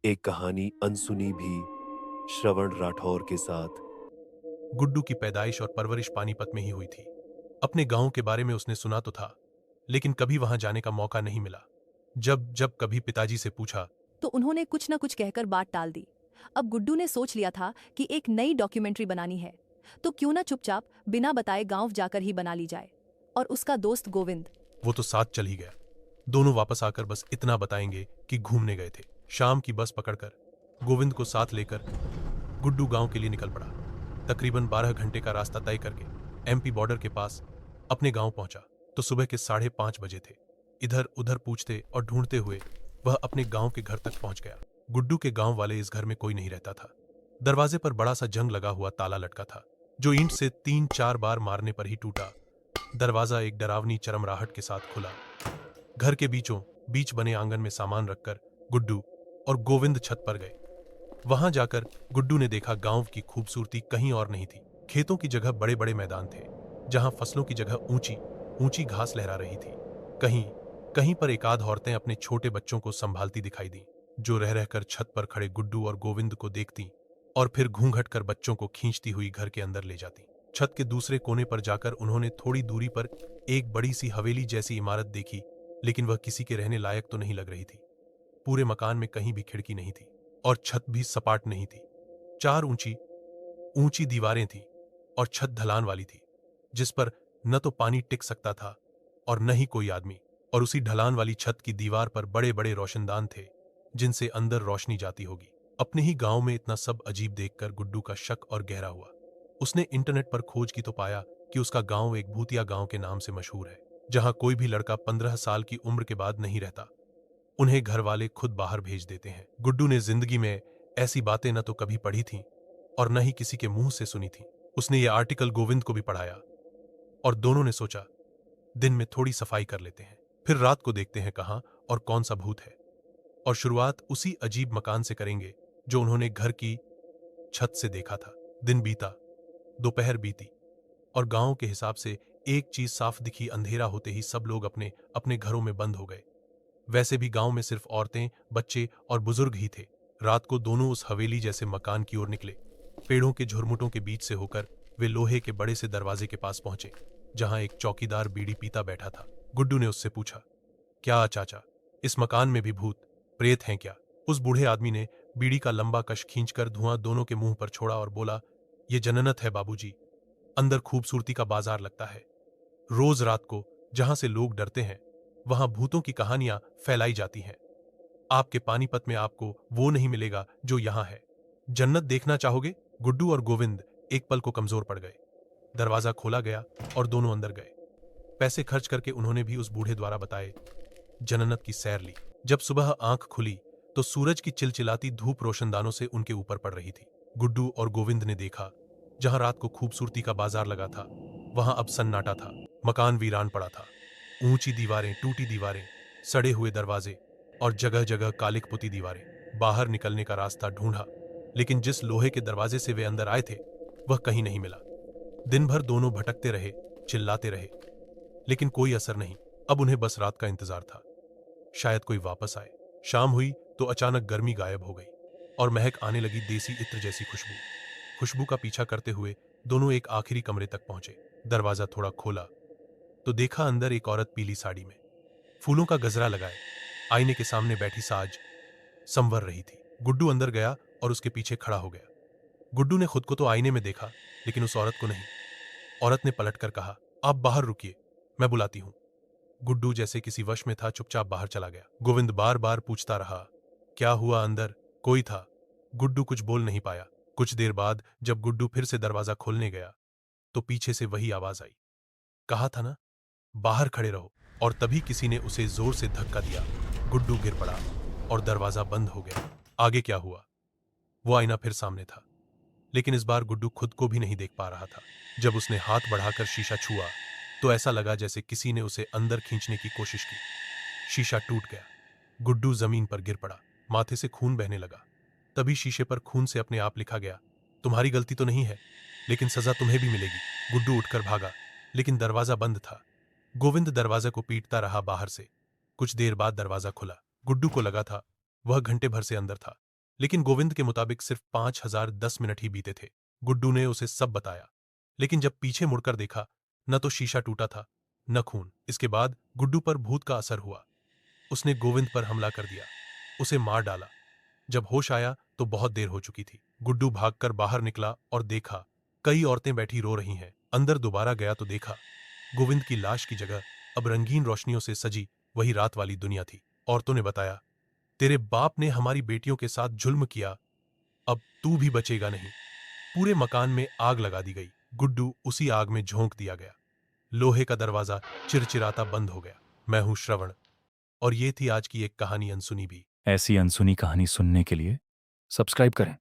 एक कहानी अनसुनी भी श्रवण राठौर के साथ। गुड्डू की पैदाइश और परवरिश पानीपत में ही हुई थी। अपने गांव के बारे में उसने सुना तो था, लेकिन कभी वहां जाने का मौका नहीं मिला। जब जब कभी पिताजी से पूछा तो उन्होंने कुछ न कुछ कहकर बात टाल दी। अब गुड्डू ने सोच लिया था कि एक नई डॉक्यूमेंट्री बनानी है, तो क्यों ना चुपचाप बिना बताए गांव जाकर ही बना ली जाए। और उसका दोस्त गोविंद। वो तो साथ चल ही गया। दोनों वापस आकर बस इतना बताएंगे कि घूमने गए थे। शाम की बस पकड़कर गोविंद को साथ लेकर गुड्डू गांव के लिए निकल पड़ा। तकरीबन 12 घंटे का रास्ता तय करके एमपी बॉर्डर के पास अपने गांव पहुंचा तो सुबह के 5:30 बजे थे। इधर उधर पूछते और ढूंढते हुए वह अपने गांव के घर तक पहुंच गया। गुड्डू के गांव वाले इस घर में कोई नहीं रहता था। दरवाजे पर बड़ा सा जंग लगा हुआ ताला लटका था, जो ईंट से 3-4 बार मारने पर ही टूटा। दरवाजा एक डरावनी चरमराहट के साथ खुला। घर के बीचों बीच बने आंगन में सामान रखकर गुड्डू और गोविंद छत पर गए। वहां जाकर गुड्डू ने देखा गांव की खूबसूरती कहीं और नहीं थी। खेतों की जगह बड़े बड़े मैदान थे, जहां फसलों की जगह ऊंची ऊंची घास लहरा रही थी। कहीं कहीं पर एकाध औरतें अपने छोटे बच्चों को संभालती दिखाई दी, जो रह रहकर छत पर खड़े गुड्डू और गोविंद को देखती और फिर घूंघट कर बच्चों को खींचती हुई घर के अंदर ले जाती। छत के दूसरे कोने पर जाकर उन्होंने थोड़ी दूरी पर एक बड़ी सी हवेली जैसी इमारत देखी, लेकिन वह किसी के रहने लायक तो नहीं लग रही थी। पूरे मकान में कहीं भी खिड़की नहीं थी और छत भी सपाट नहीं थी। 4 ऊंची ऊंची दीवारें थीं और छत ढलान वाली थी, जिस पर न तो पानी टिक सकता था और न ही कोई आदमी। और उसी ढलान वाली छत की दीवार पर बड़े बड़े रोशनदान थे, जिनसे अंदर रोशनी जाती होगी। अपने ही गांव में इतना सब अजीब देखकर गुड्डू का शक और गहरा हुआ। उसने इंटरनेट पर खोज की तो पाया कि उसका गांव एक भूतिया गांव के नाम से मशहूर है, जहां कोई भी लड़का 15 साल की उम्र के बाद नहीं रहता। उन्हें घर वाले खुद बाहर भेज देते हैं। गुड्डू ने जिंदगी में ऐसी बातें न तो कभी पढ़ी थीं और न ही किसी के मुंह से सुनी थी। उसने ये आर्टिकल गोविंद को भी पढ़ाया और दोनों ने सोचा, दिन में थोड़ी सफाई कर लेते हैं, फिर रात को देखते हैं कहां और कौन सा भूत है। और शुरुआत उसी अजीब मकान से करेंगे जो उन्होंने घर की छत से देखा था। दिन बीता, दोपहर बीती और गांव के हिसाब से एक चीज साफ दिखी, अंधेरा होते ही सब लोग अपने अपने घरों में बंद हो गए। वैसे भी गांव में सिर्फ औरतें, बच्चे और बुजुर्ग ही थे। रात को दोनों उस हवेली जैसे मकान की ओर निकले। पेड़ों के झुरमुटों के बीच से होकर वे लोहे के बड़े से दरवाजे के पास पहुंचे, जहां एक चौकीदार बीड़ी पीता बैठा था। गुड्डू ने उससे पूछा, क्या चाचा, इस मकान में भी भूत प्रेत हैं क्या? उस बूढ़े आदमी ने बीड़ी का लंबा कश खींचकर धुआं दोनों के मुंह पर छोड़ा और बोला, ये जन्नत है बाबूजी, अंदर खूबसूरती का बाजार लगता है। रोज रात को जहां से लोग डरते हैं, वहां भूतों की कहानियां फैलाई जाती हैं। आपके पानीपत में आपको वो नहीं मिलेगा जो यहां है। जन्नत देखना चाहोगे? गुड्डू और गोविंद एक पल को कमजोर पड़ गए। दरवाजा खोला गया और दोनों अंदर गए। पैसे खर्च करके उन्होंने भी उस बूढ़े द्वारा बताए जन्नत की सैर ली। जब सुबह आंख खुली तो सूरज की चिलचिलाती धूप रोशनदानों से उनके ऊपर पड़ रही थी। गुड्डू और गोविंद ने देखा, जहां रात को खूबसूरती का बाजार लगा था, वहां अब सन्नाटा था। मकान वीरान पड़ा था। ऊंची दीवारें, टूटी दीवारें, सड़े हुए दरवाजे और जगह जगह कालिक पुती दीवारें। बाहर निकलने का रास्ता ढूंढा, लेकिन जिस लोहे के दरवाजे से वे अंदर आए थे वह कहीं नहीं मिला। दिन भर दोनों भटकते रहे, चिल्लाते रहे, लेकिन कोई असर नहीं। अब उन्हें बस रात का इंतजार था, शायद कोई वापस आए। शाम हुई तो अचानक गर्मी गायब हो गई और महक आने लगी, देसी इत्र जैसी खुशबू। खुशबू का पीछा करते हुए दोनों एक आखिरी कमरे तक पहुंचे। दरवाजा थोड़ा खोला तो देखा अंदर एक औरत पीली साड़ी में, फूलों का गजरा लगाए, आईने के सामने बैठी साज संवर रही थी। गुड्डू अंदर गया और उसके पीछे खड़ा हो गया। गुड्डू ने खुद को तो आईने में देखा, लेकिन उस औरत को नहीं। औरत ने पलटकर कहा, आप बाहर रुकिए, मैं बुलाती हूं। गुड्डू जैसे किसी वश में था, चुपचाप बाहर चला गया। गोविंद बार बार पूछता रहा, क्या हुआ अंदर? कोई था? गुड्डू कुछ बोल नहीं पाया। कुछ देर बाद जब गुड्डू फिर से दरवाजा खोलने गया तो पीछे से वही आवाज आई, कहा था ना, बाहर खड़े रहो। और तभी किसी ने उसे जोर से धक्का दिया। गुड्डू गिर पड़ा और दरवाजा बंद हो गया। आगे क्या हुआ? वो आईना फिर सामने था, लेकिन इस बार गुड्डू खुद को भी नहीं देख पा रहा था। जब उसने हाथ बढ़ाकर शीशा छुआ तो ऐसा लगा जैसे किसी ने उसे अंदर खींचने की कोशिश की। शीशा टूट गया। गुड्डू जमीन पर गिर पड़ा, माथे से खून बहने लगा। तभी शीशे पर खून से अपने आप लिखा गया, तुम्हारी गलती तो नहीं है, लेकिन सजा तुम्हें भी मिलेगी। गुड्डू उठकर भागा, लेकिन दरवाजा बंद था। गोविंद दरवाजा को पीटता रहा बाहर से। कुछ देर बाद दरवाजा खुला। गुड्डू को लगा था वह घंटे भर से अंदर था, लेकिन गोविंद के मुताबिक सिर्फ 5010 मिनट ही बीते थे। गुड्डू ने उसे सब बताया, लेकिन जब पीछे मुड़कर देखा, न तो शीशा टूटा था, न खून। इसके बाद गुड्डू पर भूत का असर हुआ। उसने गोविंद पर हमला कर दिया, उसे मार डाला। जब होश आया तो बहुत देर हो चुकी थी। गुड्डू भागकर बाहर निकला और देखा कई औरतें बैठी रो रही हैं। अंदर दोबारा गया तो देखा गोविंद की लाश की जगह अब रंगीन रोशनियों से सजी वही रात वाली दुनिया थी। औरतों ने बताया, तेरे बाप ने हमारी बेटियों के साथ जुल्म किया, अब तू भी बचेगा नहीं। पूरे मकान में आग लगा दी गई। गुड्डू उसी आग में झोंक दिया गया। लोहे का दरवाजा चिरचिराता बंद हो गया। मैं हूं श्रवण, और ये थी आज की एक कहानी अनसुनी भी। ऐसी अनसुनी कहानी सुनने के लिए सब्सक्राइब करें।